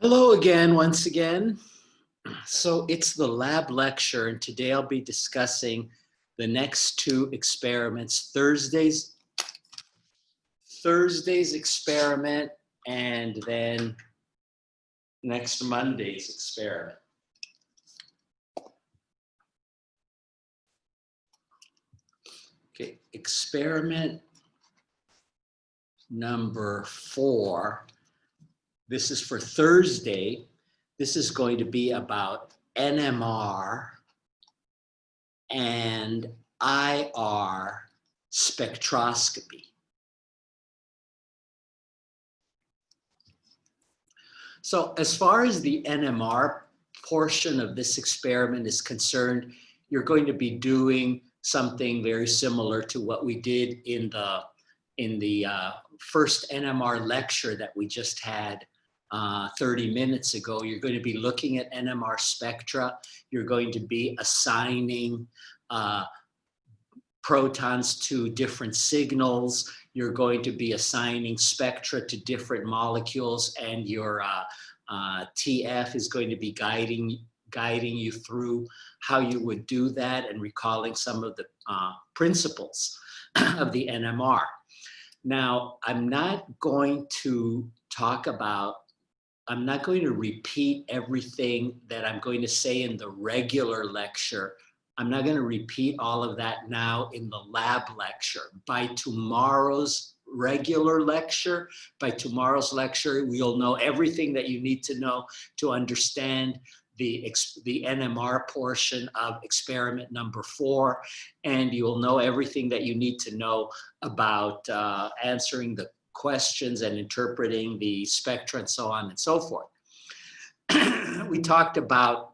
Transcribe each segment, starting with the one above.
Hello again, once again. So it's the lab lecture, and today I'll be discussing the next two experiments, Thursday's experiment and then next Monday's experiment. Okay, experiment number 4. This is for Thursday. This is going to be about NMR and IR spectroscopy. So as far as the NMR portion of this experiment is concerned, you're going to be doing something very similar to what we did in the first NMR lecture that we just had 30 minutes ago. You're going to be looking at NMR spectra. You're going to be assigning protons to different signals. You're going to be assigning spectra to different molecules, and your TF is going to be guiding you through how you would do that and recalling some of the principles of the NMR. Now, I'm not going to repeat everything that I'm going to say in the regular lecture. I'm not going to repeat all of that now in the lab lecture. By tomorrow's regular lecture, we'll know everything that you need to know to understand the NMR portion of experiment number 4, and you'll know everything that you need to know about answering the questions and interpreting the spectra and so on and so forth. We talked about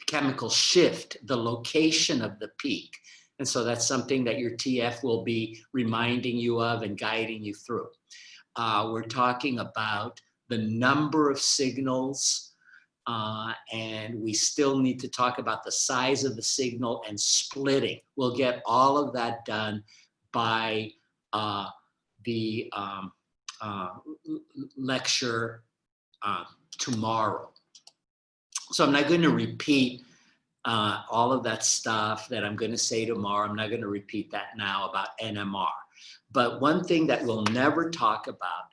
chemical shift, the location of the peak. And so that's something that your TF will be reminding you of and guiding you through. We're talking about the number of signals, and we still need to talk about the size of the signal and splitting. We'll get all of that done by the lecture tomorrow. So I'm not going to repeat all of that stuff that I'm going to say tomorrow. I'm not going to repeat that now about NMR. But one thing that we'll never talk about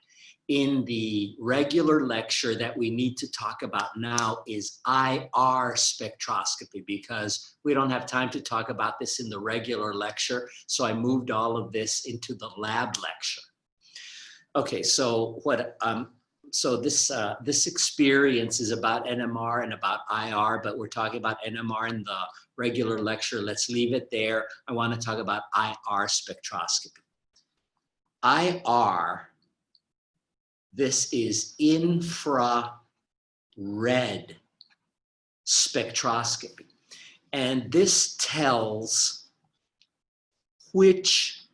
in the regular lecture that we need to talk about now is IR spectroscopy, because we don't have time to talk about this in the regular lecture. So I moved all of this into the lab lecture. Okay, so this experience is about NMR and about IR, but we're talking about NMR in the regular lecture. Let's leave it there. I want to talk about IR spectroscopy. IR, this is infrared spectroscopy. And this tells which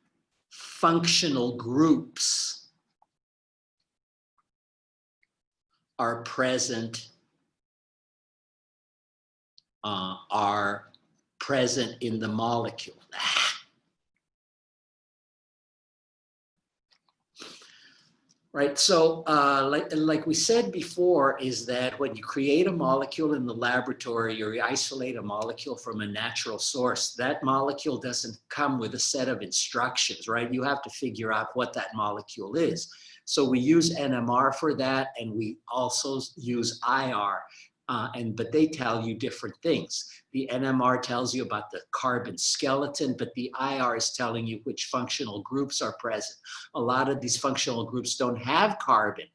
functional groups are present in the molecule. Right, so like we said before, is that when you create a molecule in the laboratory or you isolate a molecule from a natural source, that molecule doesn't come with a set of instructions, right? You have to figure out what that molecule is. So we use NMR for that, and we also use IR, but they tell you different things. The NMR tells you about the carbon skeleton, but the IR is telling you which functional groups are present. A lot of these functional groups don't have carbon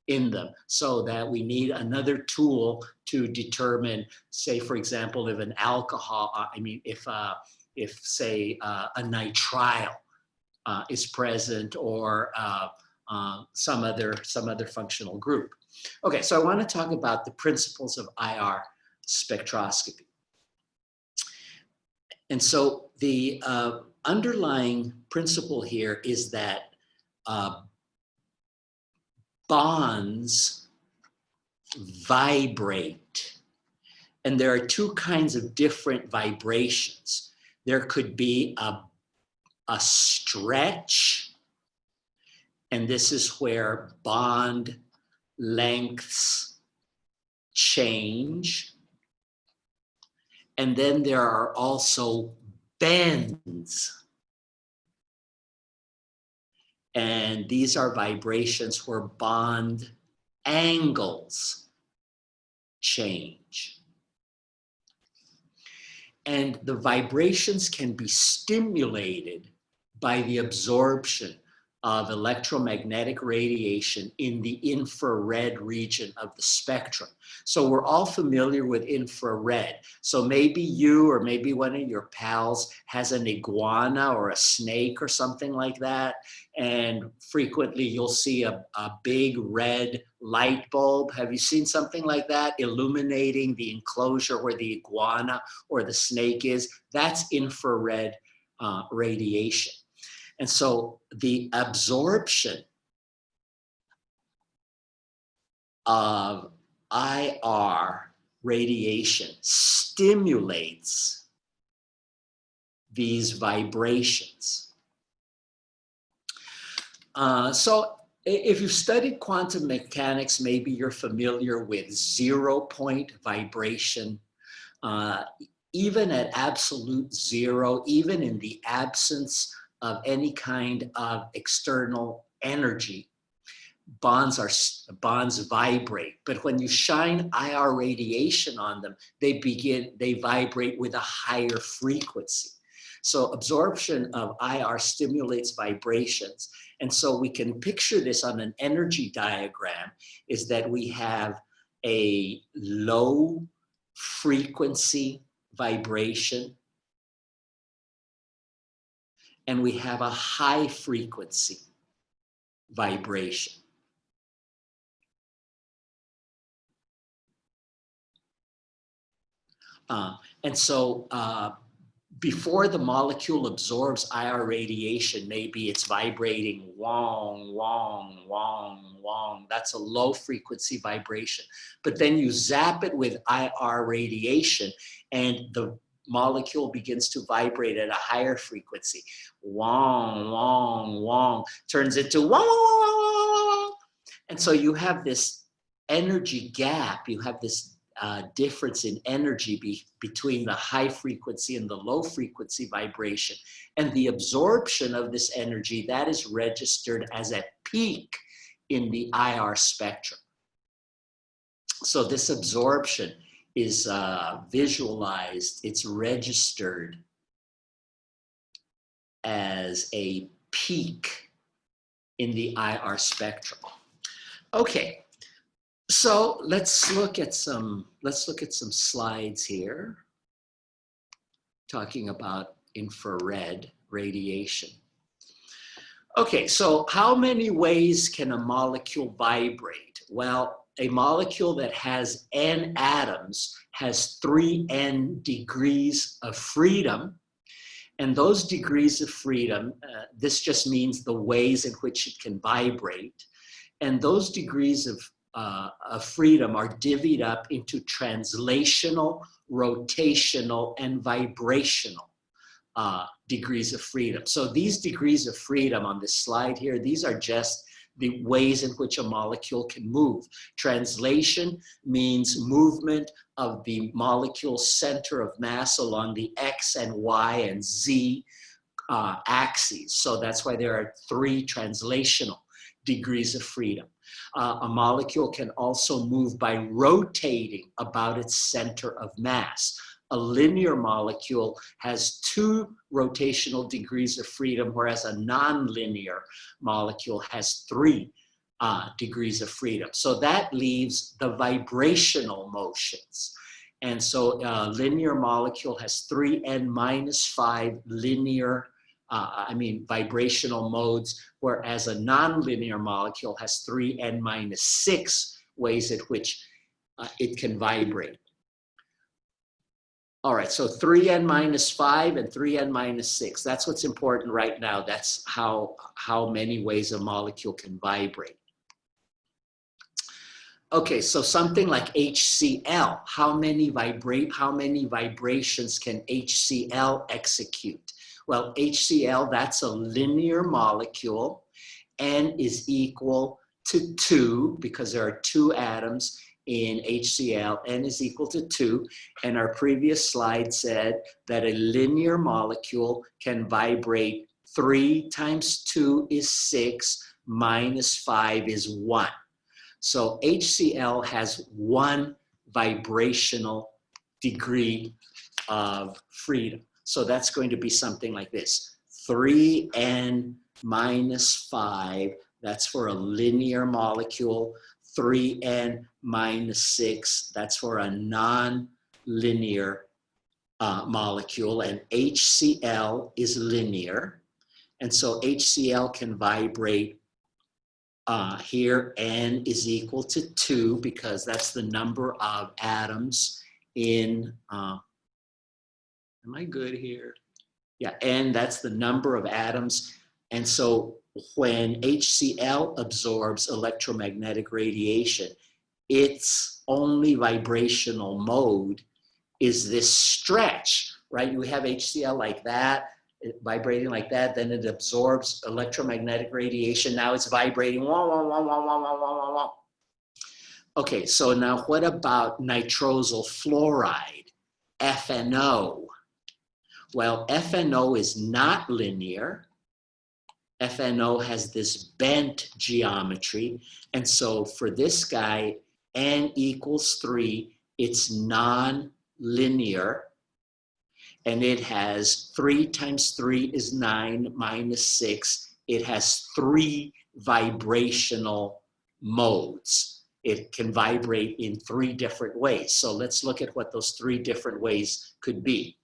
in them, so that we need another tool to determine, say, for example, if an alcohol, if say a nitrile is present, or some other functional group. Okay, so I want to talk about the principles of IR spectroscopy. And so the underlying principle here is that bonds vibrate. And there are two kinds of different vibrations. There could be a stretch, and this is where bond lengths change. And then there are also bends. And these are vibrations where bond angles change. And the vibrations can be stimulated by the absorption of electromagnetic radiation in the infrared region of the spectrum. So we're all familiar with infrared. So maybe you or maybe one of your pals has an iguana or a snake or something like that. And frequently you'll see a big red light bulb. Have you seen something like that illuminating the enclosure where the iguana or the snake is? That's infrared radiation. And so the absorption of IR radiation stimulates these vibrations. So if you've studied quantum mechanics, maybe you're familiar with 0 point vibration. Even at absolute zero, even in the absence of any kind of external energy, bonds vibrate. But when you shine IR radiation on them, they vibrate with a higher frequency. So absorption of IR stimulates vibrations. And so we can picture this on an energy diagram, is that we have a low frequency vibration, and we have a high frequency vibration. And so before the molecule absorbs IR radiation, maybe it's vibrating wong, wong, wong, wong. That's a low frequency vibration. But then you zap it with IR radiation and the molecule begins to vibrate at a higher frequency. Wong, wong, wong, turns into wong, wong, wong, wong, wong. And so you have this energy gap, you have this difference in energy between the high frequency and the low frequency vibration. And the absorption of this energy, that is registered as a peak in the IR spectrum. So this absorption is visualized, it's registered as a peak in the IR spectrum. Okay, so let's look at some slides here talking about infrared radiation. Okay, so how many ways can a molecule vibrate? Well, a molecule that has n atoms has 3n degrees of freedom. And those degrees of freedom, this just means the ways in which it can vibrate. And those degrees of freedom are divvied up into translational, rotational, and vibrational degrees of freedom. So these degrees of freedom on this slide here, these are just the ways in which a molecule can move. Translation means movement of the molecule's center of mass along the X and Y and Z axes. So that's why there are 3 translational degrees of freedom. A molecule can also move by rotating about its center of mass. A linear molecule has 2 rotational degrees of freedom, whereas a nonlinear molecule has 3 degrees of freedom. So that leaves the vibrational motions. And so a linear molecule has 3n minus 5 linear vibrational modes, whereas a nonlinear molecule has 3n minus 6 ways at which it can vibrate. All right, so 3n minus 5 and 3n minus 6. That's what's important right now. That's how many ways a molecule can vibrate. Okay, so something like HCl. How many vibrations can HCl execute? Well, HCl, that's a linear molecule. N is equal to 2 because there are 2 atoms in HCl, n is equal to 2. And our previous slide said that a linear molecule can vibrate 3 times 2 is 6, minus 5 is 1. So HCl has 1 vibrational degree of freedom. So that's going to be something like this. 3n minus 5, that's for a linear molecule. 3n minus 6, that's for a non-linear molecule. And HCl is linear. And so HCl can vibrate here, n is equal to 2 because that's the number of atoms in, am I good here? Yeah, n, that's the number of atoms. And so when HCl absorbs electromagnetic radiation, its only vibrational mode is this stretch, right? You have HCl like that, vibrating like that, then it absorbs electromagnetic radiation. Now it's vibrating. Wah, wah, wah, wah, wah, wah, wah, wah. Okay, so now what about nitrosyl fluoride, FNO? Well, FNO is not linear. FNO has this bent geometry. And so for this guy, n equals 3, it's non-linear. And it has 3 times 3 is 9 minus 6. It has 3 vibrational modes. It can vibrate in 3 different ways. So let's look at what those 3 different ways could be.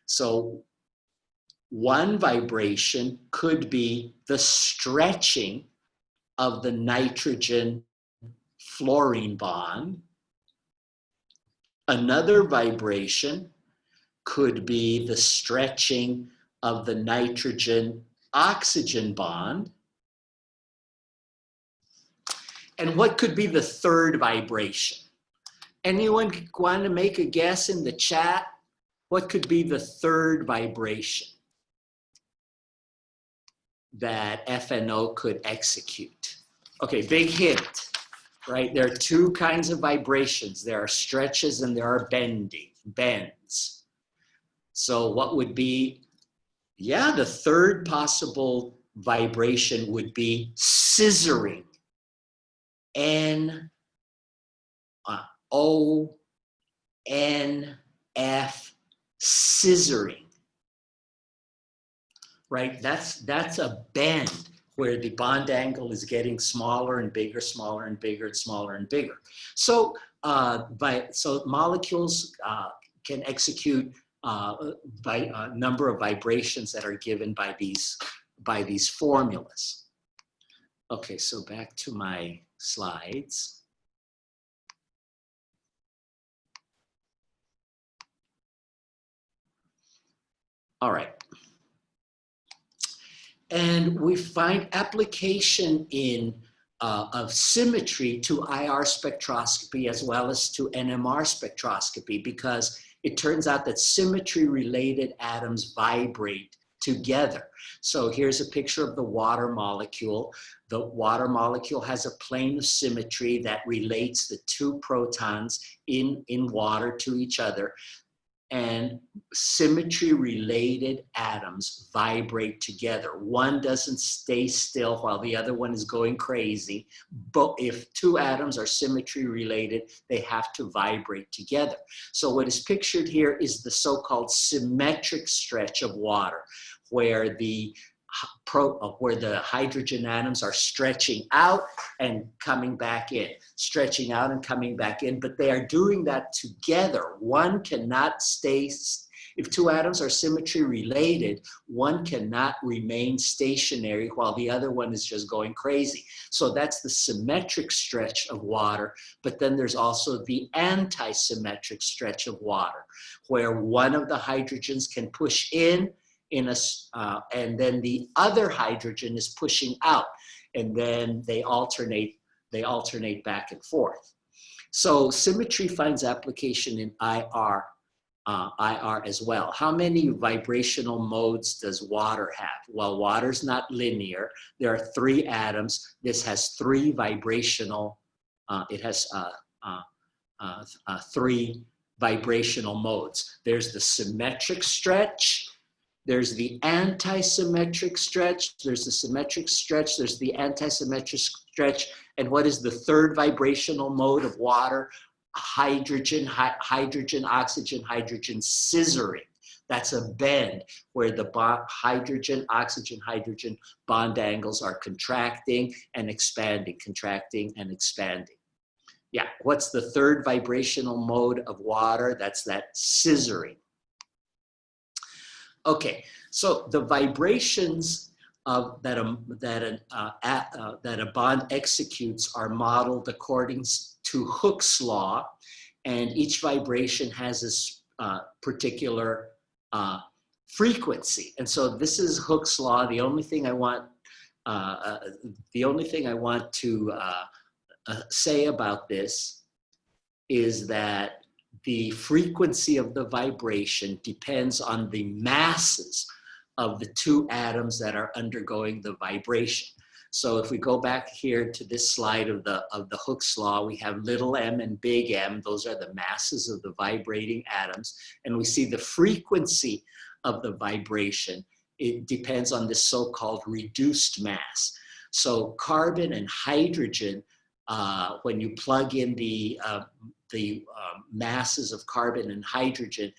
So one vibration could be the stretching of the nitrogen fluorine bond. Another vibration could be the stretching of the nitrogen oxygen bond. And what could be the third vibration? Anyone want to make a guess in the chat? What could be the third vibration that FNO could execute? Okay, big hint, right? There are 2 kinds of vibrations. There are stretches and there are bends. So what would be, yeah, the third possible vibration would be scissoring. N-O-N-F, scissoring. Right? That's a bend where the bond angle is getting smaller and bigger, smaller and bigger, and smaller and bigger. So, so molecules can execute by a number of vibrations that are given by these formulas. Okay, so back to my slides. All right. And we find application of symmetry to IR spectroscopy as well as to NMR spectroscopy, because it turns out that symmetry-related atoms vibrate together. So here's a picture of the water molecule. The water molecule has a plane of symmetry that relates the 2 protons in water to each other. And symmetry-related atoms vibrate together. One doesn't stay still while the other one is going crazy. But if 2 atoms are symmetry-related, they have to vibrate together. So what is pictured here is the so-called symmetric stretch of water, where the hydrogen atoms are stretching out and coming back in, stretching out and coming back in, but they are doing that together. One cannot stay, if 2 atoms are symmetry related, one cannot remain stationary while the other one is just going crazy. So that's the symmetric stretch of water, but then there's also the anti-symmetric stretch of water, where one of the hydrogens can push in and then the other hydrogen is pushing out, and then they alternate back and forth. So symmetry finds application in IR IR as well. How many vibrational modes does water have? Well, water's not linear. There are 3 atoms. This has 3 vibrational, it has 3 vibrational modes. There's the symmetric stretch, there's the anti-symmetric stretch, there's the symmetric stretch, there's the anti-symmetric stretch, and what is the 3rd vibrational mode of water? Hydrogen, hydrogen, oxygen, hydrogen scissoring. That's a bend where the hydrogen, oxygen, hydrogen bond angles are contracting and expanding, contracting and expanding. Yeah, what's the 3rd vibrational mode of water? That's that scissoring. Okay, so the vibrations that a bond executes are modeled according to Hooke's law, and each vibration has this particular frequency. And so this is Hooke's law. The only thing I want to say about this is that the frequency of the vibration depends on the masses of the 2 atoms that are undergoing the vibration. So if we go back here to this slide of the Hooke's law, we have little m and big M. Those are the masses of the vibrating atoms. And we see the frequency of the vibration. It depends on this so-called reduced mass. So carbon and hydrogen, when you plug in the masses of carbon and hydrogen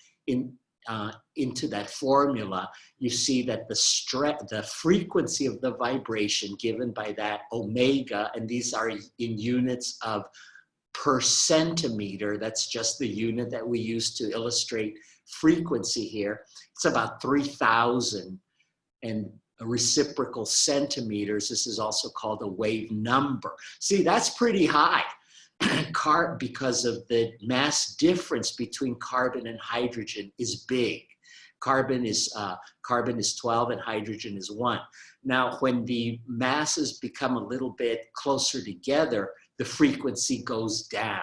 into that formula, you see that the frequency of the vibration given by that omega, and these are in units of per centimeter, that's just the unit that we use to illustrate frequency here. It's about 3,000 and reciprocal centimeters. This is also called a wave number. See, that's pretty high. Because of the mass difference between carbon and hydrogen is big. Carbon is 12 and hydrogen is 1. Now, when the masses become a little bit closer together, the frequency goes down,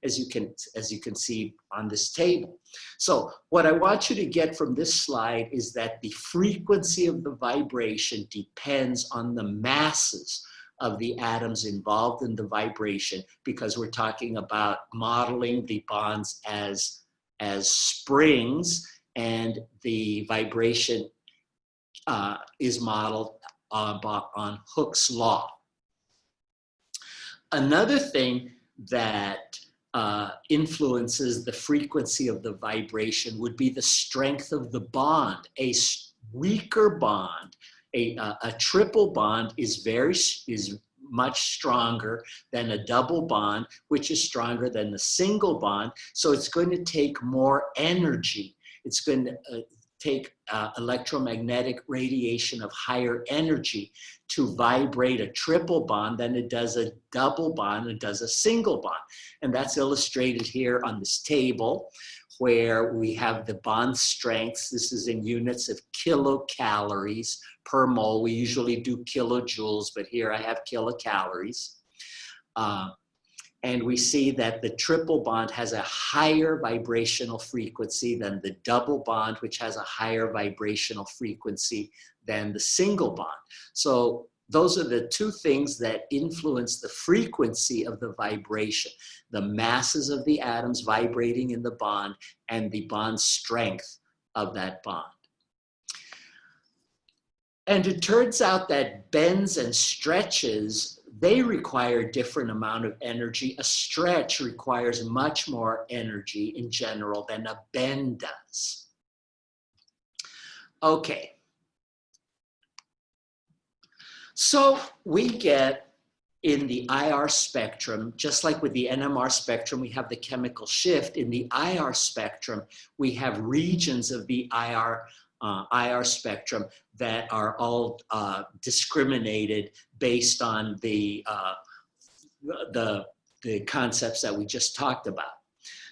as you can see on this table. So what I want you to get from this slide is that the frequency of the vibration depends on the masses of the atoms involved in the vibration, because we're talking about modeling the bonds as springs, and the vibration is modeled on Hooke's law. Another thing that influences the frequency of the vibration would be the strength of the bond. A weaker bond, a triple bond is much stronger than a double bond, which is stronger than the single bond. So it's going to take more energy. It's going to take electromagnetic radiation of higher energy to vibrate a triple bond than it does a double bond, it does a single bond. And that's illustrated here on this table, where we have the bond strengths. This is in units of kilocalories per mole. We usually do kilojoules, but here I have kilocalories. And we see that the triple bond has a higher vibrational frequency than the double bond, which has a higher vibrational frequency than the single bond. So those are the 2 things that influence the frequency of the vibration: the masses of the atoms vibrating in the bond and the bond strength of that bond. And it turns out that bends and stretches, they require a different amount of energy. A stretch requires much more energy in general than a bend does. Okay. So we get in the IR spectrum, just like with the NMR spectrum, we have the chemical shift. In the IR spectrum, we have regions of the IR spectrum that are all discriminated based on the concepts that we just talked about.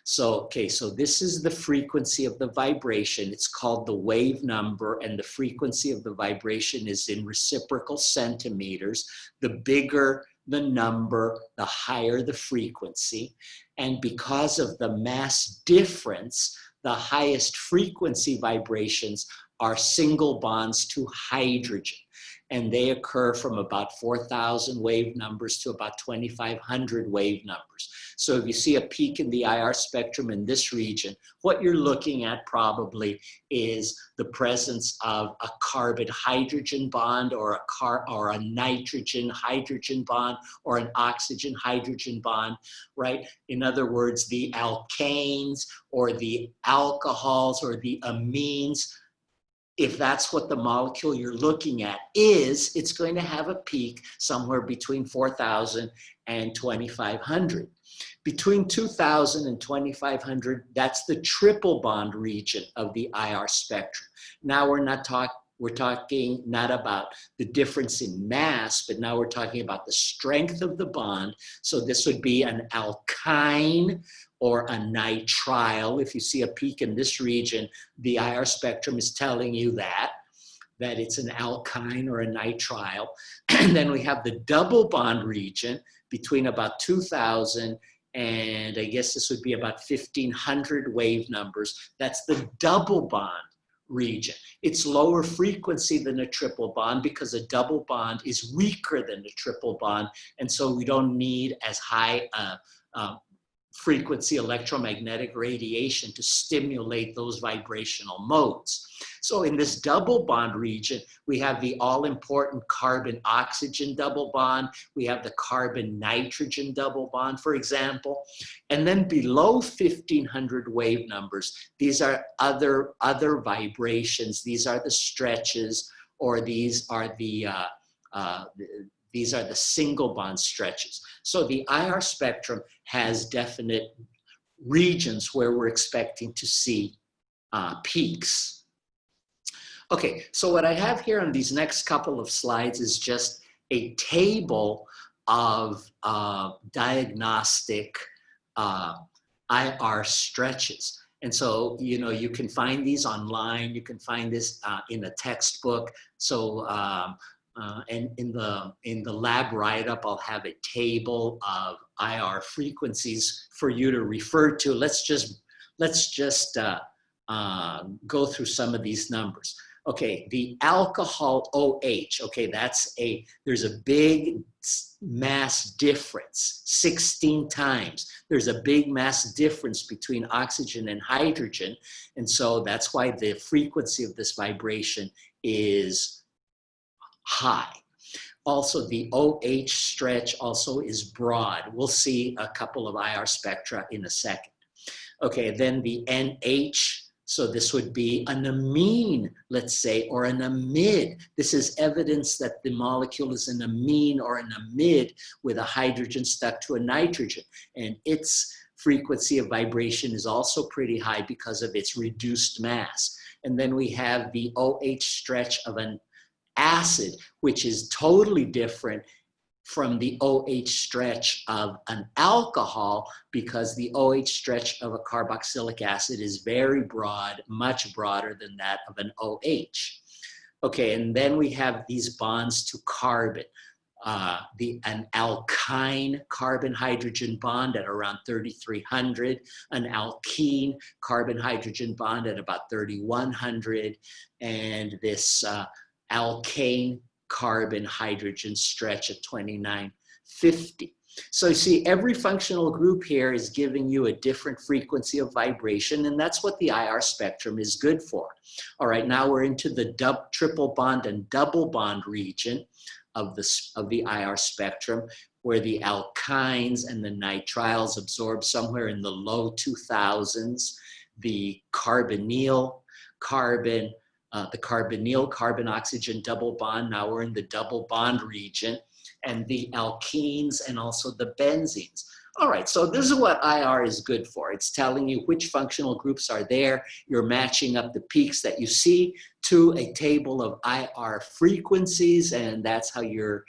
So, okay, so this is the frequency of the vibration. It's called the wave number, and the frequency of the vibration is in reciprocal centimeters. The bigger the number, the higher the frequency. And because of the mass difference, the highest frequency vibrations are single bonds to hydrogen. And they occur from about 4,000 wave numbers to about 2,500 wave numbers. So if you see a peak in the IR spectrum in this region, what you're looking at probably is the presence of a carbon-hydrogen bond or a nitrogen-hydrogen bond or an oxygen-hydrogen bond, right? In other words, the alkanes or the alcohols or the amines, if that's what the molecule you're looking at is, it's going to have a peak somewhere between 4,000 and 2,500. Between 2,000 and 2,500, that's the triple bond region of the IR spectrum. Now we're talking not about the difference in mass, but now we're talking about the strength of the bond. So this would be an alkyne or a nitrile. If you see a peak in this region, the IR spectrum is telling you that it's an alkyne or a nitrile. And then we have the double bond region between about 2,000 and I guess this would be about 1,500 wave numbers. That's the double bond region. It's lower frequency than a triple bond because a double bond is weaker than a triple bond. And so we don't need as high frequency electromagnetic radiation to stimulate those vibrational modes. So in this double bond region, we have the all-important carbon-oxygen double bond. We have the carbon-nitrogen double bond, for example. And then below 1,500 wave numbers, these are other vibrations. These are the stretches, or these are the single bond stretches. So the IR spectrum has definite regions where we're expecting to see peaks. Okay, so what I have here on these next couple of slides is just a table of diagnostic IR stretches. And so, you know, you can find these online. You can find this in a textbook. So, and in the lab write-up, I'll have a table of IR frequencies for you to refer to. Let's just go through some of these numbers. Okay, the alcohol OH, okay, there's a big mass difference, 16 times. There's a big mass difference between oxygen and hydrogen. And so that's why the frequency of this vibration is high. Also, the OH stretch also is broad. We'll see a couple of IR spectra in a second. Okay, then the NH, so this would be an amine, let's say, or an amide. This is evidence that the molecule is an amine or an amide with a hydrogen stuck to a nitrogen. And its frequency of vibration is also pretty high because of its reduced mass. And then we have the OH stretch of an acid, which is totally different from the OH stretch of an alcohol, because the OH stretch of a carboxylic acid is very broad, much broader than that of an OH. Okay, and then we have these bonds to carbon. An alkyne carbon-hydrogen bond at around 3,300, an alkene carbon-hydrogen bond at about 3,100, and this alkane carbon hydrogen stretch at 2,950. So you see, every functional group here is giving you a different frequency of vibration, and that's what the IR spectrum is good for. All right, now we're into the triple bond and double bond region of the IR spectrum, where the alkynes and the nitriles absorb somewhere in the low 2,000s. The carbonyl carbon-oxygen double bond, now we're in the double bond region, and the alkenes and also the benzenes. All right, so this is what IR is good for. It's telling you which functional groups are there. You're matching up the peaks that you see to a table of IR frequencies, and that's how you're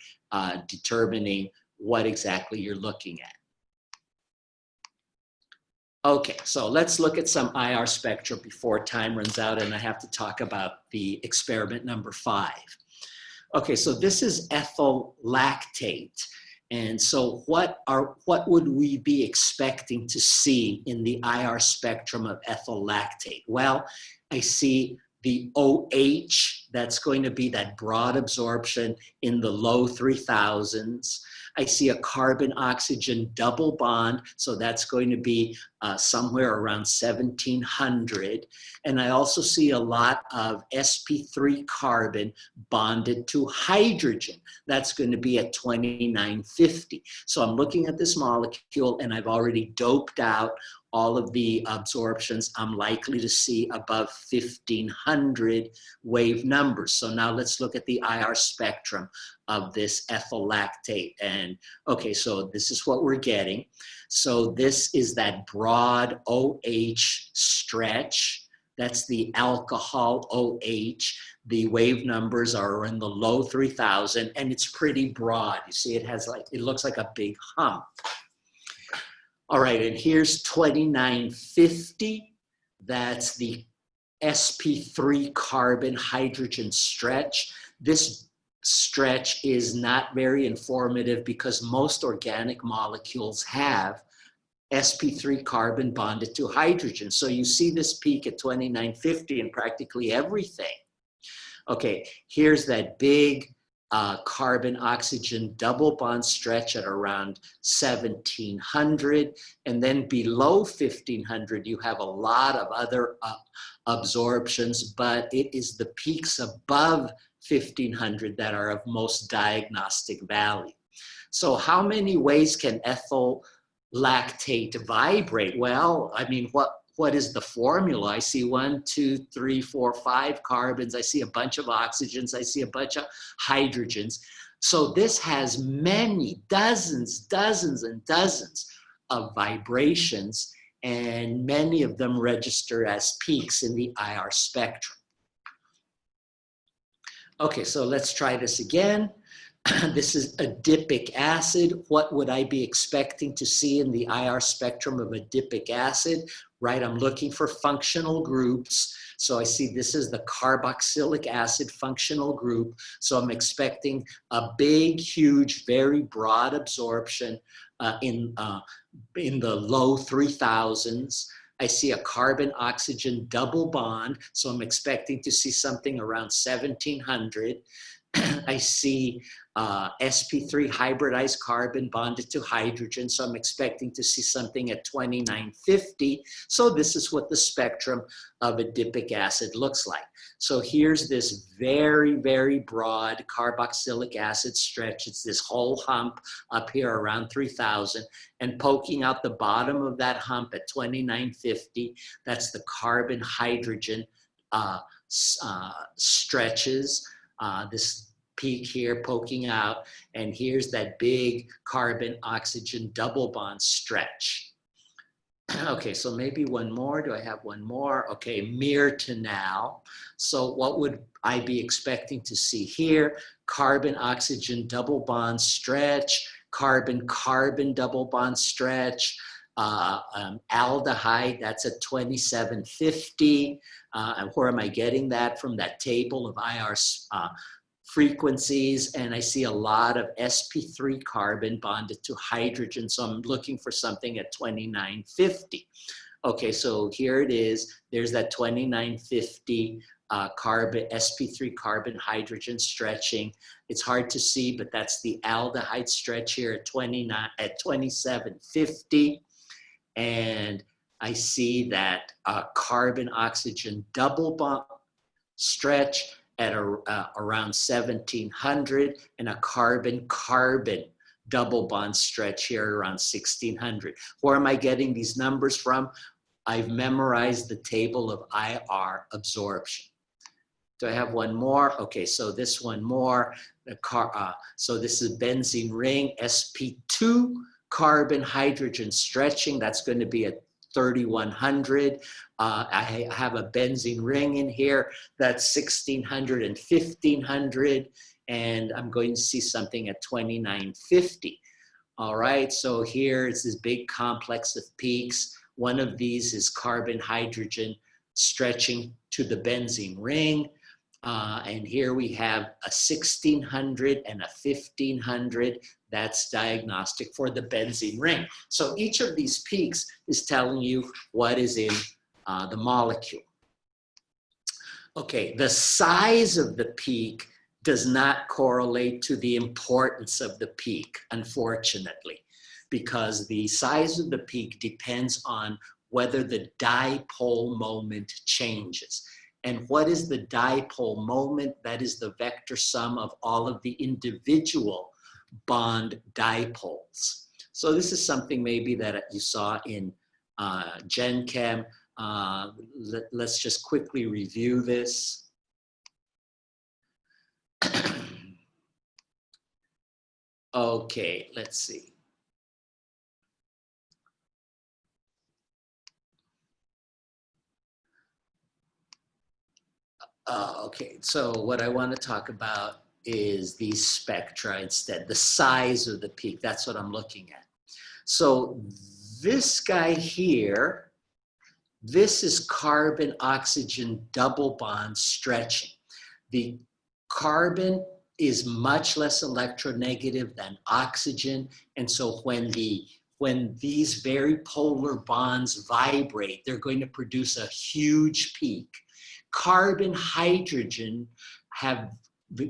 determining what exactly you're looking at. Okay, so let's look at some IR spectra before time runs out, and I have to talk about the experiment number 5. Okay, so this is ethyl lactate, And so what would we be expecting to see in the IR spectrum of ethyl lactate? Well, I see the OH, that's going to be that broad absorption in the low 3000s. I see a carbon-oxygen double bond, so that's going to be somewhere around 1700. And I also see a lot of sp3 carbon bonded to hydrogen. That's going to be at 2950. So I'm looking at this molecule and I've already doped out all of the absorptions I'm likely to see above 1500 wave numbers. So now let's look at the IR spectrum of this ethyl lactate. And okay, so this is what we're getting. So this is that broad OH stretch. That's the alcohol OH. The wave numbers are in the low 3000 and it's pretty broad. You see, it looks like a big hump. All right, and here's 2950. That's the sp3 carbon hydrogen stretch. This stretch is not very informative because most organic molecules have sp3 carbon bonded to hydrogen. So you see this peak at 2950 in practically everything. Okay, here's that big carbon-oxygen double bond stretch at around 1700. And then below 1500, you have a lot of other absorptions, but it is the peaks above 1500 that are of most diagnostic value. So how many ways can ethyl lactate vibrate? Well, I mean, what is the formula? I see 1, 2, 3, 4, 5 carbons. I see a bunch of oxygens. I see a bunch of hydrogens. So this has many, dozens and dozens of vibrations, and many of them register as peaks in the IR spectrum. Okay, so let's try this again. This is adipic acid. What would I be expecting to see in the IR spectrum of adipic acid? Right, I'm looking for functional groups. So I see this is the carboxylic acid functional group. So I'm expecting a big, huge, very broad absorption in the low 3000s. I see a carbon-oxygen double bond. So I'm expecting to see something around 1700. I see sp3 hybridized carbon bonded to hydrogen, so I'm expecting to see something at 2950. So this is what the spectrum of adipic acid looks like. So here's this very, very broad carboxylic acid stretch. It's this whole hump up here around 3000, and poking out the bottom of that hump at 2950, that's the carbon-hydrogen stretches. This peak here poking out, and here's that big carbon-oxygen double bond stretch. Okay, so maybe one more. Do I have one more? Okay, Myrtanal. So what would I be expecting to see here? Carbon-oxygen double bond stretch, carbon-carbon double bond stretch, aldehyde, that's at 2750. And where am I getting that? From that table of IR frequencies, and I see a lot of sp3 carbon bonded to hydrogen, so I'm looking for something at 2950. Okay, so here it is. There's that 2950 sp3 carbon hydrogen stretching. It's hard to see, but that's the aldehyde stretch here at 2750, and I see that carbon-oxygen double bond stretch at around 1700, and a carbon-carbon double bond stretch here around 1600. Where am I getting these numbers from? I've memorized the table of IR absorption. Do I have one more? Okay, so this one more. So this is benzene ring, sp2 carbon hydrogen stretching. That's going to be at 3100. I have a benzene ring in here that's 1600 and 1500, and I'm going to see something at 2950. All right, so here is this big complex of peaks. One of these is carbon hydrogen stretching to the benzene ring. And here we have a 1600 and a 1500. that's diagnostic for the benzene ring. So each of these peaks is telling you what is in the molecule. Okay, the size of the peak does not correlate to the importance of the peak, unfortunately, because the size of the peak depends on whether the dipole moment changes. And what is the dipole moment? That is the vector sum of all of the individual bond dipoles. So this is something maybe that you saw in Gen Chem. Let's just quickly review this. Okay, let's see. Okay, so what I want to talk about is these spectra instead, the size of the peak. That's what I'm looking at. So this guy here, this is carbon-oxygen double bond stretching. The carbon is much less electronegative than oxygen, and so when these very polar bonds vibrate, they're going to produce a huge peak. Carbon, hydrogen have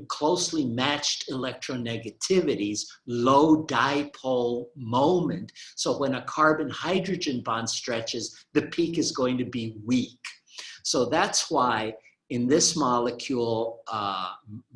closely matched electronegativities, low dipole moment. So when a carbon-hydrogen bond stretches, the peak is going to be weak. So that's why in this molecule,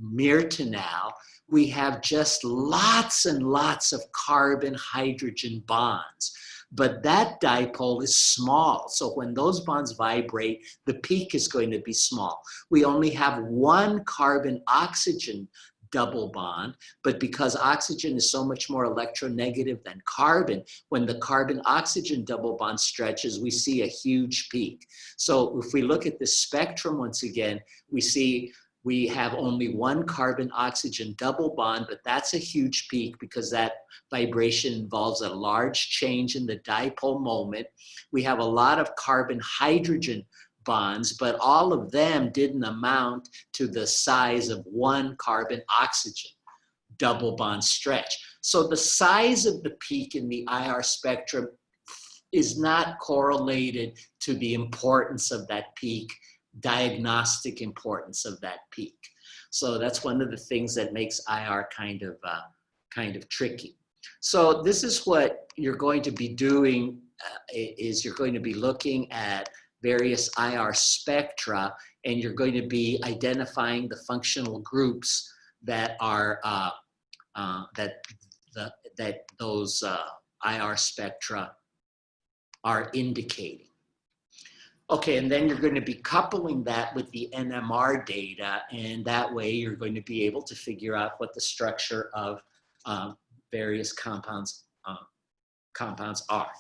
mirtanal, we have just lots and lots of carbon-hydrogen bonds. But that dipole is small. So when those bonds vibrate, the peak is going to be small. We only have one carbon-oxygen double bond, but because oxygen is so much more electronegative than carbon, when the carbon-oxygen double bond stretches, we see a huge peak. So if we look at the spectrum once again, we see we have only one carbon-oxygen double bond, but that's a huge peak because that vibration involves a large change in the dipole moment. We have a lot of carbon-hydrogen bonds, but all of them didn't amount to the size of one carbon-oxygen double bond stretch. So the size of the peak in the IR spectrum is not correlated to the importance of that peak, diagnostic importance of that peak. So that's one of the things that makes IR kind of tricky. So this is what you're going to be doing, is you're going to be looking at various IR spectra, and you're going to be identifying the functional groups that are that those IR spectra are indicating. Okay, and then you're going to be coupling that with the NMR data, and that way you're going to be able to figure out what the structure of various compounds are.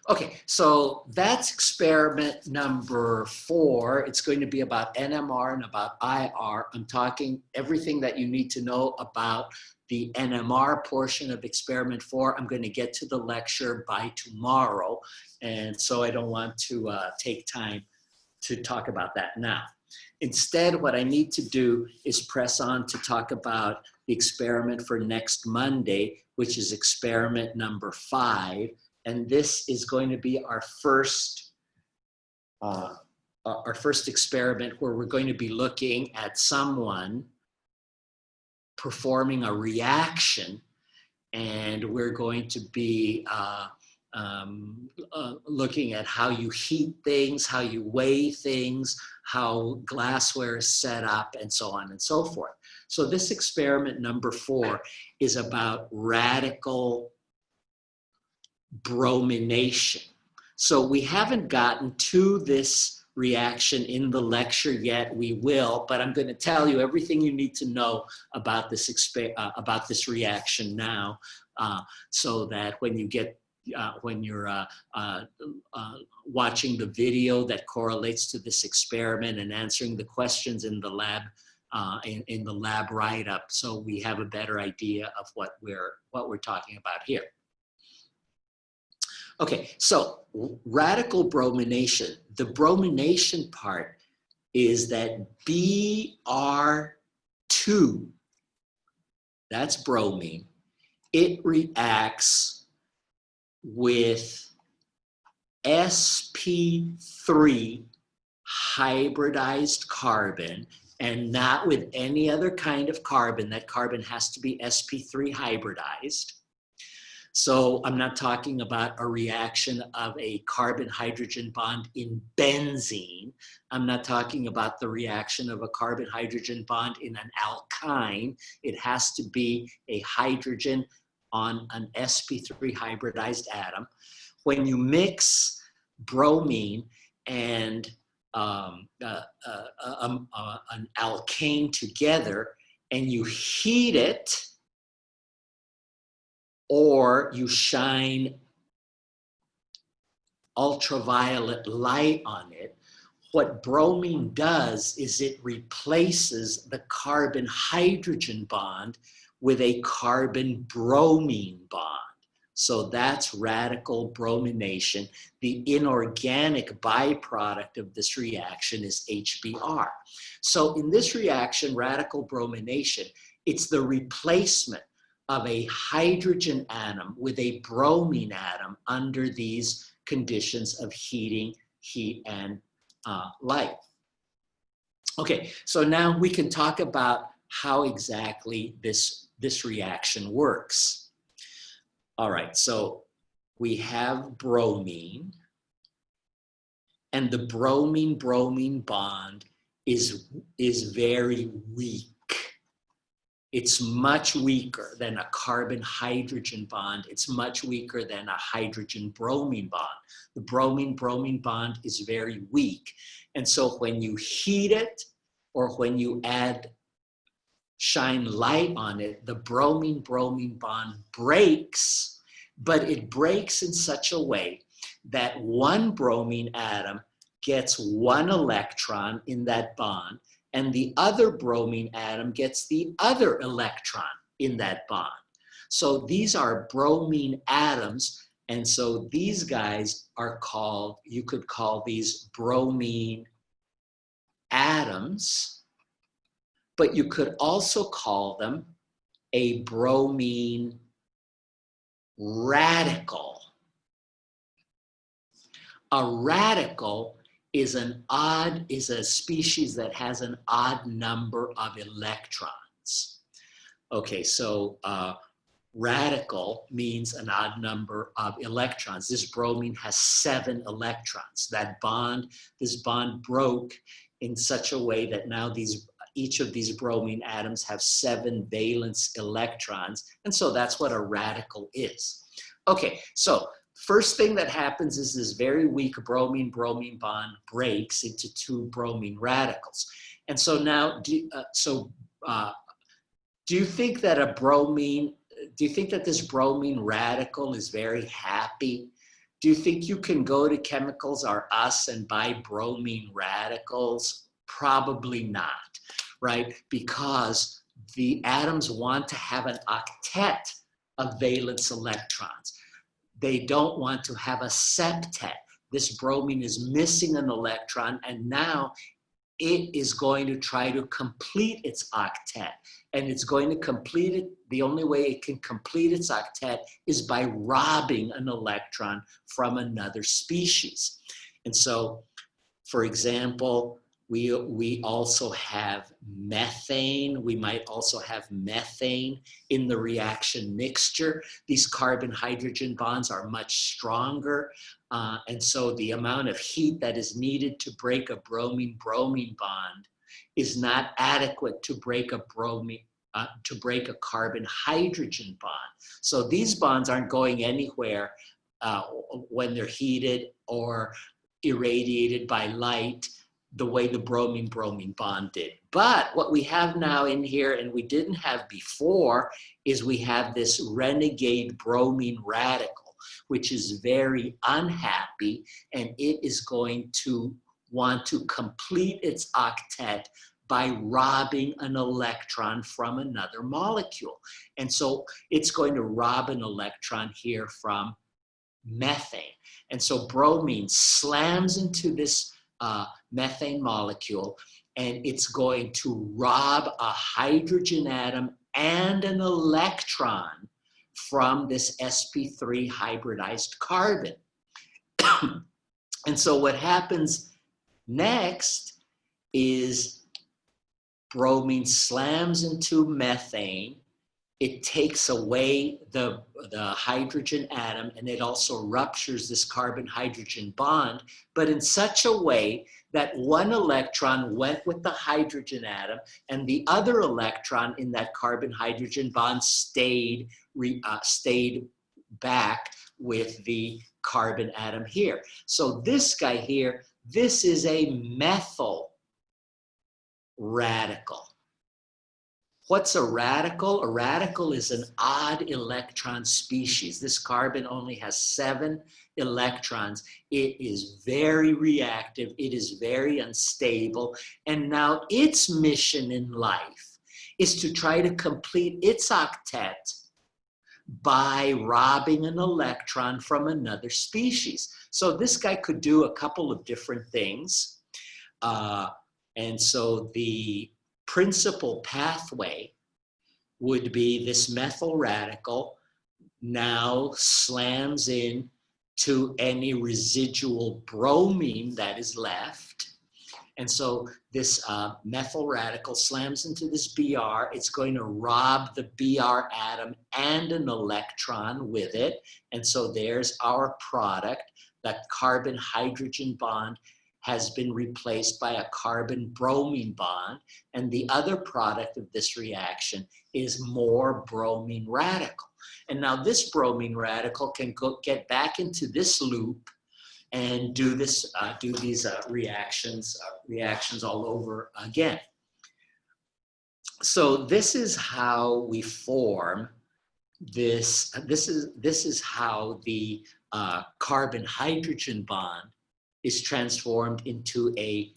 Okay, so that's experiment number 4. It's going to be about NMR and about IR. I'm talking everything that you need to know about the NMR portion of experiment 4. I'm going to get to the lecture by tomorrow, and so I don't want to take time to talk about that now. Instead, what I need to do is press on to talk about the experiment for next Monday, which is experiment number 5. And this is going to be our first experiment where we're going to be looking at someone performing a reaction, and we're going to be looking at how you heat things, how you weigh things, how glassware is set up, and so on and so forth. So this experiment number 4 is about radical bromination. So we haven't gotten to this reaction in the lecture yet. We will, but I'm going to tell you everything you need to know about this reaction now, so that when you get when you're watching the video that correlates to this experiment and answering the questions in the lab in the lab write-up, so we have a better idea of what we're talking about here. Okay, so radical bromination. The bromination part is that Br2 that's bromine. It reacts with sp3 hybridized carbon, and not with any other kind of carbon. That carbon has to be sp3 hybridized. So I'm not talking about a reaction of a carbon-hydrogen bond in benzene. I'm not talking about the reaction of a carbon-hydrogen bond in an alkyne. It has to be a hydrogen on an sp3 hybridized atom. When you mix bromine and an alkane together and you heat it, or you shine ultraviolet light on it, what bromine does is it replaces the carbon-hydrogen bond with a carbon-bromine bond. So that's radical bromination. The inorganic byproduct of this reaction is HBr. So in this reaction, radical bromination, it's the replacement of a hydrogen atom with a bromine atom under these conditions of heating, heat, and light. Okay, so now we can talk about how exactly this reaction works. All right, so we have bromine, and the bromine-bromine bond is very weak. It's much weaker than a carbon-hydrogen bond. It's much weaker than a hydrogen-bromine bond. The bromine-bromine bond is very weak. And so when you heat it, or when you shine light on it, the bromine-bromine bond breaks, but it breaks in such a way that one bromine atom gets one electron in that bond, and the other bromine atom gets the other electron in that bond. So these are bromine atoms, and so these guys are called, you could call these bromine atoms, but you could also call them a bromine radical. A radical is a species that has an odd number of electrons. Okay, so radical means an odd number of electrons. This bromine has 7 electrons. This bond broke in such a way that now each of these bromine atoms have 7 valence electrons, and so that's what a radical is. Okay, so first thing that happens is this very weak bromine-bromine bond breaks into 2 bromine radicals. And so now, do you think that this bromine radical is very happy? Do you think you can go to Chemicals R Us and buy bromine radicals? Probably not, right? Because the atoms want to have an octet of valence electrons. They don't want to have a septet. This bromine is missing an electron, and now it is going to try to complete its octet. And it's going to complete it, the only way it can complete its octet is by robbing an electron from another species. And so, for example, we also have methane. We might also have methane in the reaction mixture. These carbon-hydrogen bonds are much stronger. And so the amount of heat that is needed to break a bromine-bromine bond is not adequate to break a carbon-hydrogen bond. So these bonds aren't going anywhere when they're heated or irradiated by light the way the bromine-bromine bond did. But what we have now in here, and we didn't have before, is we have this renegade bromine radical, which is very unhappy, and it is going to want to complete its octet by robbing an electron from another molecule. And so it's going to rob an electron here from methane. And so bromine slams into this methane molecule, and it's going to rob a hydrogen atom and an electron from this sp3 hybridized carbon. And so what happens next is bromine slams into methane. It takes away the hydrogen atom, and it also ruptures this carbon-hydrogen bond, but in such a way that one electron went with the hydrogen atom and the other electron in that carbon-hydrogen bond stayed back with the carbon atom here. So this guy here, this is a methyl radical. What's a radical? A radical is an odd electron species. This carbon only has 7 electrons. It is very reactive. It is very unstable. And now its mission in life is to try to complete its octet by robbing an electron from another species. So this guy could do a couple of different things. And so the principal pathway would be this methyl radical now slams in to any residual bromine that is left. And so this methyl radical slams into this Br. It's going to rob the Br atom and an electron with it. And so there's our product. That carbon-hydrogen bond has been replaced by a carbon-bromine bond. And the other product of this reaction is more bromine radical. And now this bromine radical can get back into this loop and do these reactions all over again. So this is how we form this. This is how the carbon-hydrogen bond is transformed into a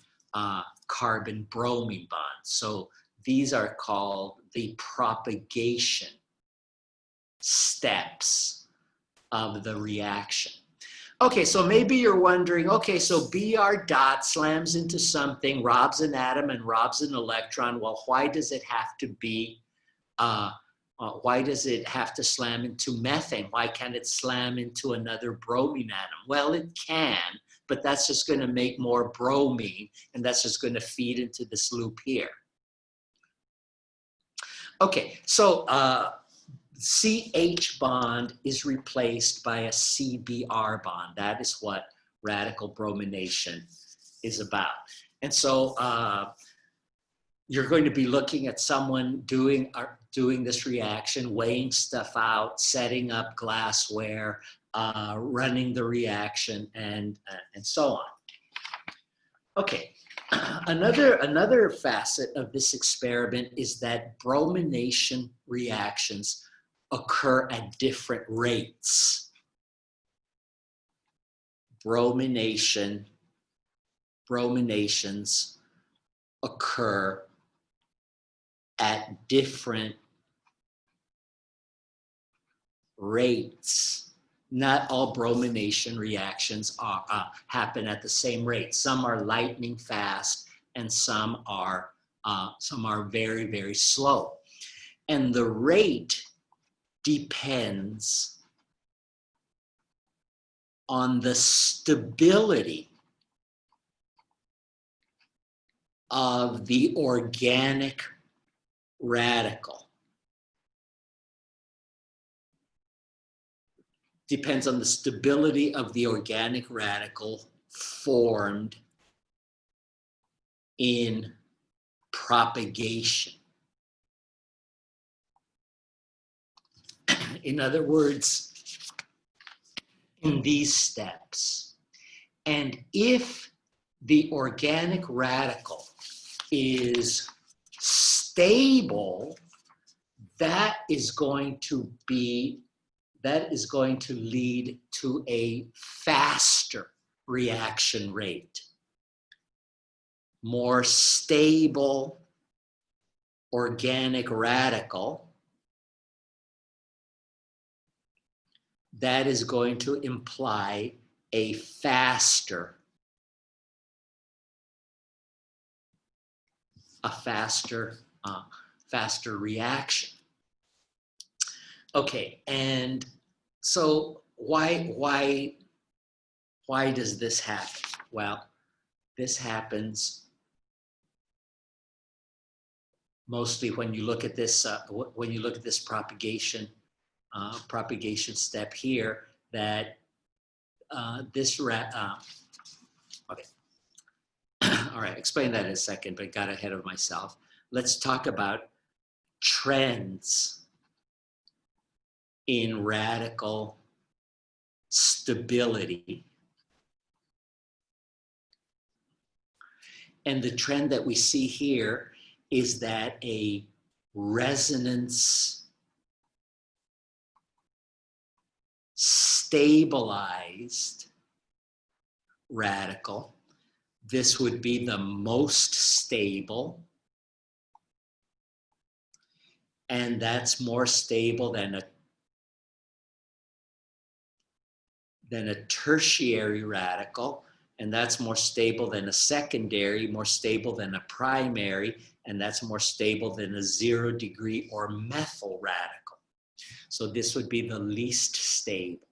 carbon-bromine bond. So these are called the propagation steps of the reaction. Okay, so maybe you're wondering, okay, so Br dot slams into something, robs an atom and robs an electron. Well, why does it have to be, why does it have to slam into methane? Why can't it slam into another bromine atom? Well, it can, but that's just going to make more bromine, and that's just going to feed into this loop here. Okay, so CH bond is replaced by a CBr bond. That is what radical bromination is about. And so you're going to be looking at someone doing this reaction, weighing stuff out, setting up glassware, running the reaction, and so on. Okay, another facet of this experiment is that bromination reactions occur at different rates. Brominations occur at different rates. Not all bromination reactions happen at the same rate. Some are lightning fast, and some are very, very slow. And the rate depends on the stability of the organic radical. Depends on the stability of the organic radical formed in propagation. In other words, in these steps. And if the organic radical is stable, that is going to lead to a faster reaction rate. More stable organic radical, that is going to imply a faster reaction. Okay, and so why does this happen? Well, this happens mostly when you look at this propagation step here, that okay. All right, explain that in a second, but got ahead of myself. Let's talk about trends in radical stability. And the trend that we see here is that a resonance stabilized radical, this would be the most stable, and that's more stable than a tertiary radical, and that's more stable than a secondary, more stable than a primary, and that's more stable than a 0 degree or methyl radical. So this would be the least stable.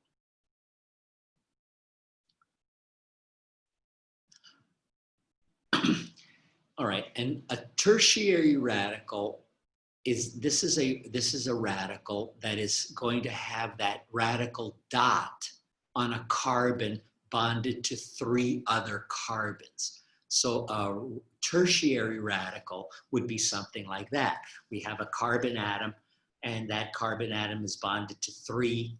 All right, and a tertiary radical is a radical that is going to have that radical dot on a carbon bonded to 3 other carbons. So a tertiary radical would be something like that. We have a carbon atom, and that carbon atom is bonded to 3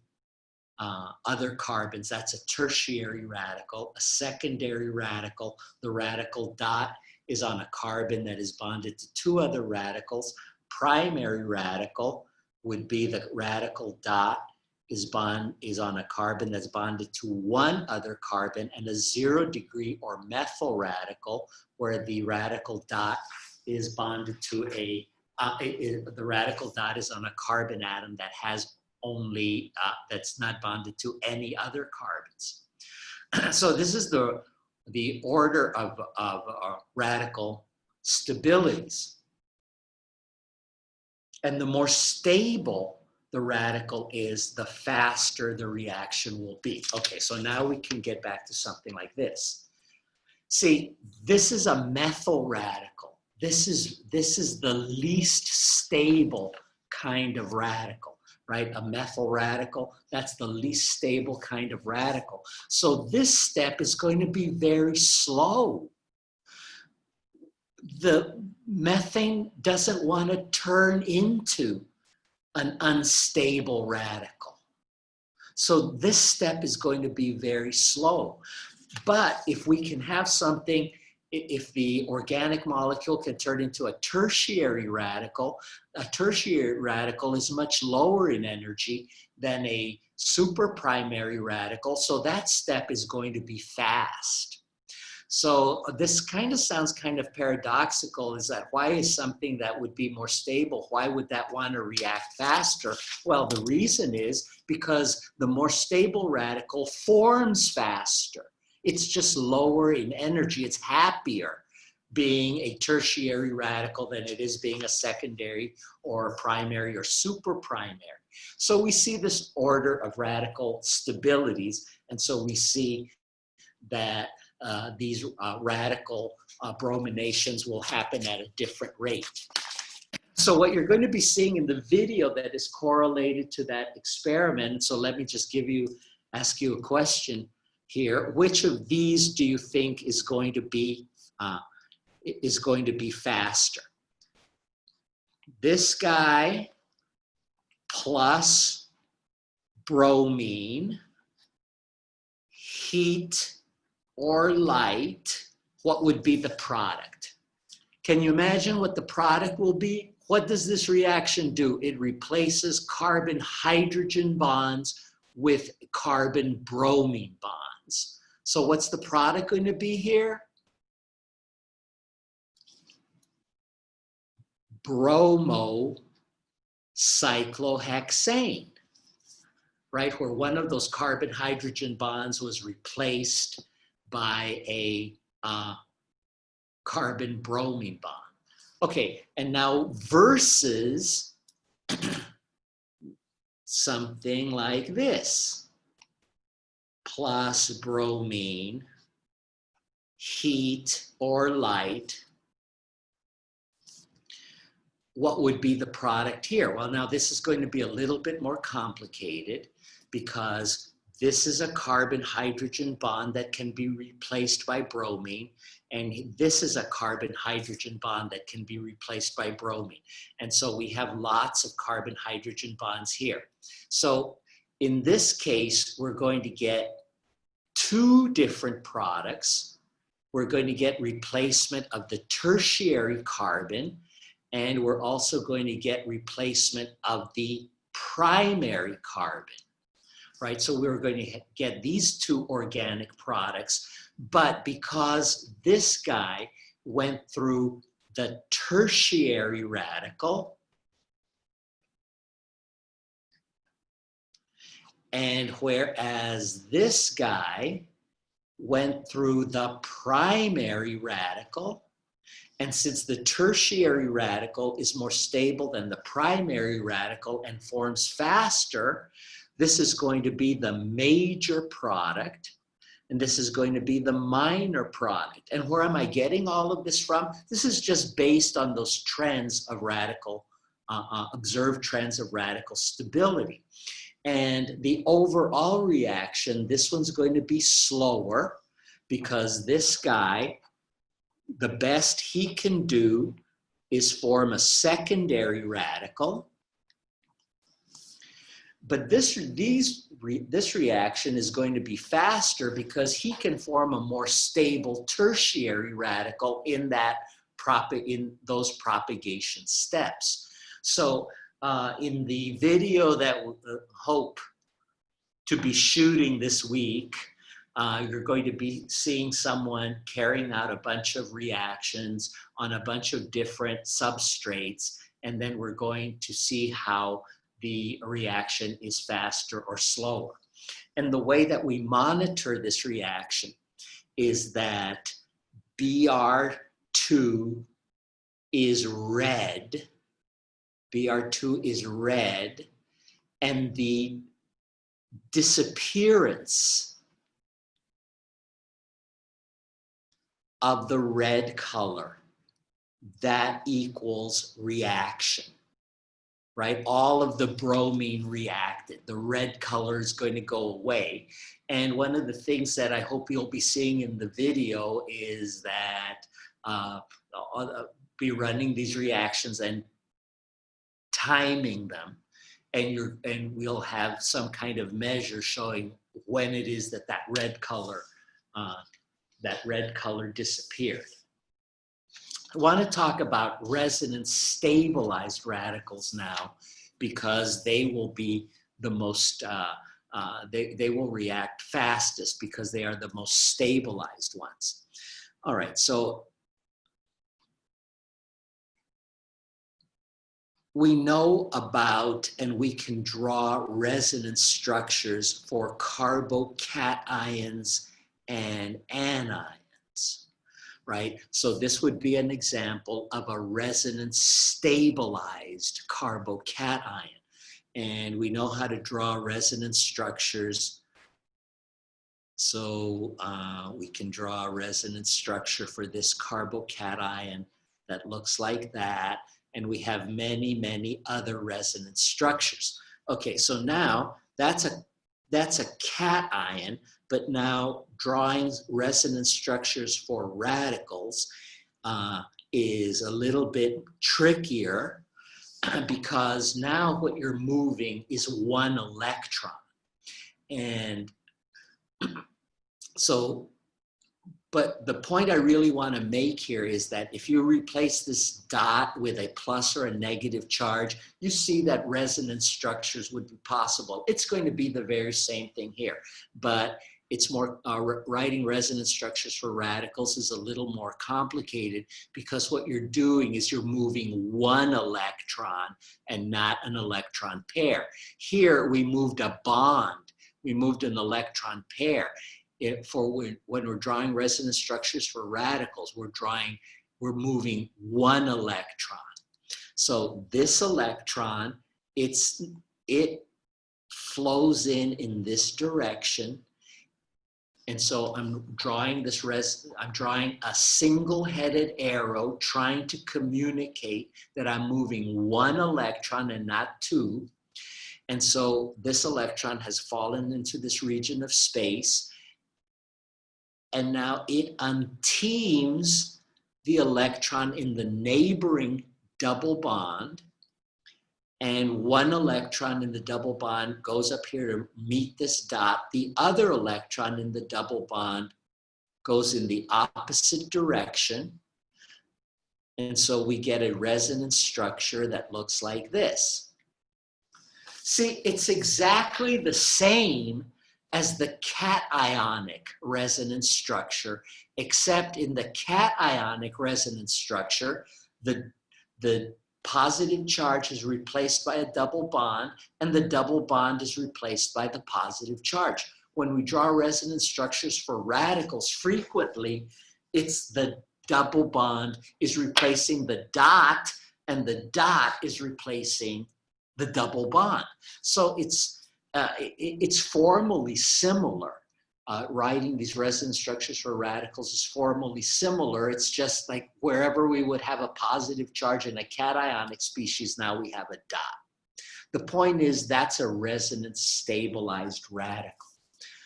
other carbons. That's a tertiary radical. A secondary radical, the radical dot is on a carbon that is bonded to 2 other radicals. Primary radical would be the radical dot is on a carbon that's bonded to 1 other carbon, and a 0 degree or methyl radical, where the radical dot is bonded to the radical dot is on a carbon atom that has only, that's not bonded to any other carbons. So this is the order of radical stabilities. And the more stable the radical is, the faster the reaction will be. Okay, so now we can get back to something like this. See, this is a methyl radical. This is the least stable kind of radical, right? A methyl radical, that's the least stable kind of radical. So this step is going to be very slow. The methane doesn't want to turn into an unstable radical. So this step is going to be very slow. But if we can have something, if the organic molecule can turn into a tertiary radical is much lower in energy than a superprimary radical. So that step is going to be fast. So this kind of sounds kind of paradoxical, is that why is something that would be more stable, why would that want to react faster? Well, the reason is because the more stable radical forms faster. It's just lower in energy. It's happier being a tertiary radical than it is being a secondary or primary or superprimary. So we see this order of radical stabilities, and so we see that these radical brominations will happen at a different rate. So what you're going to be seeing in the video that is correlated to that experiment, so let me just ask you a question here. Which of these do you think is going to be faster? This guy plus bromine, heat or light, what would be the product? Can you imagine what the product will be? What does this reaction do? It replaces carbon-hydrogen bonds with carbon-bromine bonds. So what's the product going to be here? Bromocyclohexane, right? Where one of those carbon-hydrogen bonds was replaced by a carbon-bromine bond. Okay, and now versus something like this. Plus bromine, heat or light. What would be the product here? Well, now this is going to be a little bit more complicated because this is a carbon-hydrogen bond that can be replaced by bromine, and this is a carbon-hydrogen bond that can be replaced by bromine. And so we have lots of carbon-hydrogen bonds here. So in this case, we're going to get two different products. We're going to get replacement of the tertiary carbon, and we're also going to get replacement of the primary carbon, right? So we're going to get these two organic products, but because this guy went through the tertiary radical, and whereas this guy went through the primary radical, and since the tertiary radical is more stable than the primary radical and forms faster, this is going to be the major product, and this is going to be the minor product. And where am I getting all of this from? This is just based on those trends of radical, observed trends of radical stability. And the overall reaction, this one's going to be slower because this guy, the best he can do is form a secondary radical. But this reaction is going to be faster because he can form a more stable tertiary radical in those propagation steps. So in the video that we hope to be shooting this week, you're going to be seeing someone carrying out a bunch of reactions on a bunch of different substrates, and then we're going to see how the reaction is faster or slower. And the way that we monitor this reaction is that Br2 is red. Br2 is red, and the disappearance of the red color, that equals reaction, right? All of the bromine reacted. The red color is going to go away. And one of the things that I hope you'll be seeing in the video is that I'll be running these reactions and timing them, and we'll have some kind of measure showing when it is that red color disappeared. I want to talk about resonance stabilized radicals now, because they will be the most, they will react fastest because they are the most stabilized ones. All right, so we know about and we can draw resonance structures for carbocations and anions, right? So this would be an example of a resonance stabilized carbocation. And we know how to draw resonance structures. So we can draw a resonance structure for this carbocation that looks like that. And we have many, many other resonance structures. Okay, so now that's a cation, but now drawing resonance structures for radicals is a little bit trickier because now what you're moving is one electron. And so, but the point I really want to make here is that if you replace this dot with a plus or a negative charge, you see that resonance structures would be possible. It's going to be the very same thing here, but it's more, writing resonance structures for radicals is a little more complicated because what you're doing is you're moving one electron and not an electron pair. Here we moved a bond, we moved an electron pair. When we're drawing resonance structures for radicals, we're moving one electron. So this electron, it flows in this direction. And so I'm drawing I'm drawing a single-headed arrow trying to communicate that I'm moving one electron and not two. And so this electron has fallen into this region of space. And now it unteams the electron in the neighboring double bond. And one electron in the double bond goes up here to meet this dot. The other electron in the double bond goes in the opposite direction. And so we get a resonance structure that looks like this. See, it's exactly the same as the cationic resonance structure, except in the cationic resonance structure, the positive charge is replaced by a double bond, and the double bond is replaced by the positive charge. When we draw resonance structures for radicals, frequently it's the double bond is replacing the dot, and the dot is replacing the double bond. So it's formally similar. Writing these resonance structures for radicals is formally similar. It's just like wherever we would have a positive charge in a cationic species, now we have a dot. The point is that's a resonance stabilized radical.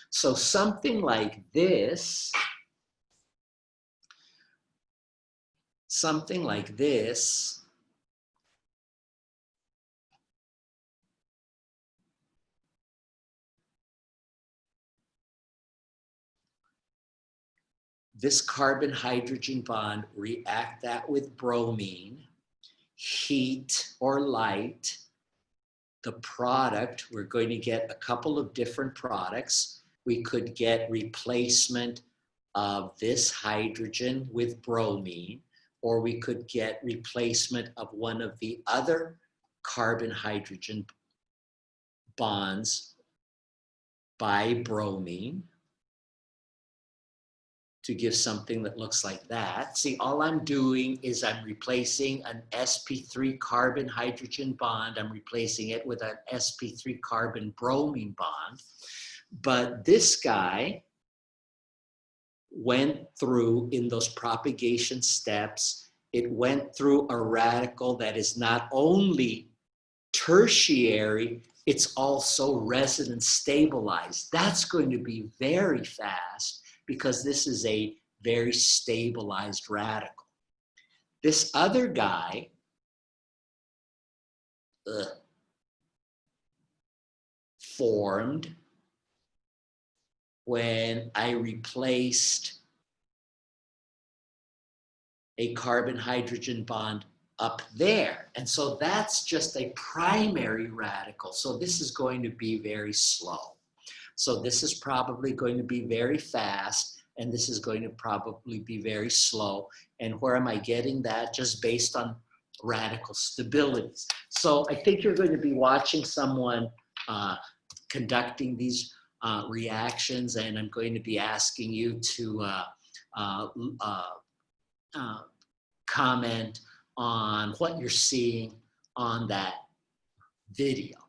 So something like this, this carbon-hydrogen bond, react that with bromine, heat or light, the product, we're going to get a couple of different products. We could get replacement of this hydrogen with bromine, or we could get replacement of one of the other carbon-hydrogen bonds by bromine, to give something that looks like that. See, all I'm doing is I'm replacing an sp3 carbon hydrogen bond. I'm replacing it with an sp3 carbon bromine bond. But this guy went through, in those propagation steps, it went through a radical that is not only tertiary, it's also resonance stabilized. That's going to be very fast, because this is a very stabilized radical. This other guy, formed when I replaced a carbon-hydrogen bond up there. And so that's just a primary radical. So this is going to be very slow. So this is probably going to be very fast, and this is going to probably be very slow. And where am I getting that? Just based on radical stabilities. So I think you're going to be watching someone conducting these reactions, and I'm going to be asking you to comment on what you're seeing on that video.